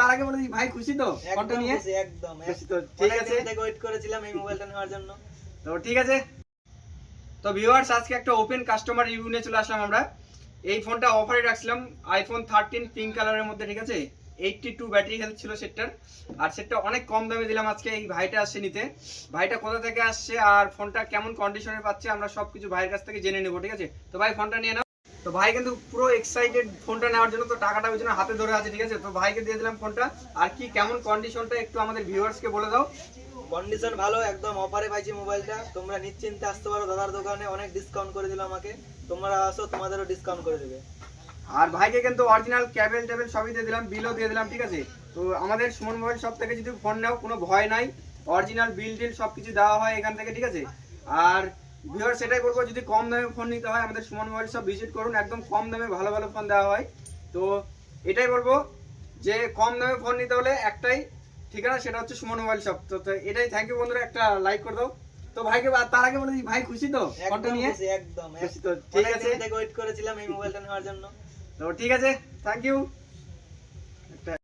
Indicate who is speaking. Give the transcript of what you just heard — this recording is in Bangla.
Speaker 1: তার আগে বলে দিই ভাই খুশি তো ফোনটা নিয়ে?
Speaker 2: একদম
Speaker 1: খুশি তো, ঠিক আছে।
Speaker 2: ওয়েট করেছিলাম এই মোবাইলটা নেওয়ার জন্য।
Speaker 1: তো ঠিক আছে, তো ভিউয়ার্স আজকে একটা ওপেন কাস্টমার রিভিউ নিয়ে চলে আসলাম আমরা। এই ফোনটা অফারে রাখছিলাম আইফোন 13 পিঙ্ক কালারের মধ্যে, ঠিক আছে। 82 ব্যাটারি হেলথ ছিল সেটটার, আর সেটটা অনেক কম দামে দিলাম আজকে। এই ভাইটা আসছে নিতে, ভাইটা কোথা থেকে আসছে আর ফোনটা কেমন কন্ডিশনে পাচ্ছে আমরা সবকিছু ভাইয়ের কাছ থেকে জেনে নেবো, ঠিক আছে। তো ভাই ফোনটা নিয়ে নাও। তো ভাই কিন্তু পুরো এক্সাইটেড ফোনটা নেওয়ার জন্য, তো টাকাটা ওই জন্য হাতে ধরে আছে, ঠিক আছে। তো ভাইকে দিয়ে দিলাম ফোনটা। আর কি কেমন কন্ডিশনটা একটু আমাদের ভিউয়ার্সকে বলে দাও।
Speaker 2: কন্ডিশন ভালো, একদম অফারে পাইছি মোবাইলটা। তোমরা নিশ্চিন্তে আসতে পারো দাদার দোকানে, অনেক ডিসকাউন্ট করে দিল আমাকে। তোমরা আসো, তোমাদেরও ডিসকাউন্ট করে দেবে।
Speaker 1: আর ভাইকে কিন্তু অরিজিনাল ক্যাবেল টেবিল সবই দিয়ে দিলাম, বিলও দিয়ে দিলাম, ঠিক আছে। তো আমাদের সুমন মোবাইল শপ থেকে যদি ফোন নাও কোনো ভয় নাই, অরিজিনাল বিল টিল সবকিছু দেওয়া হয় এখান থেকে, ঠিক আছে। আর ভিউয়ার সেটাই বলবো, যদি কম দামে ফোন নিতে হয় আমাদের সুমন মোবাইল শপ ভিজিট করুন, একদম কম দামে ভালো ভালো ফোন দেওয়া হয়। তো এটাই বলবো যে কম দামে ফোন নিতে হলে একটাই ঠিকানা, সেটা হচ্ছে সুমন মোবাইল শপ। তো এটাই, থ্যাংক ইউ বন্ধুরা, একটা লাইক করে দাও। তো ভাইকে তার আগে বলে দিই ভাই খুশি তো ফোনটা নিয়ে?
Speaker 2: একদম
Speaker 1: খুশি তো, ঠিক আছে।
Speaker 2: ওয়েট করেছিলাম এই মোবাইলটা নেওয়ার জন্য।
Speaker 1: তো ঠিক আছে, থ্যাংক ইউ।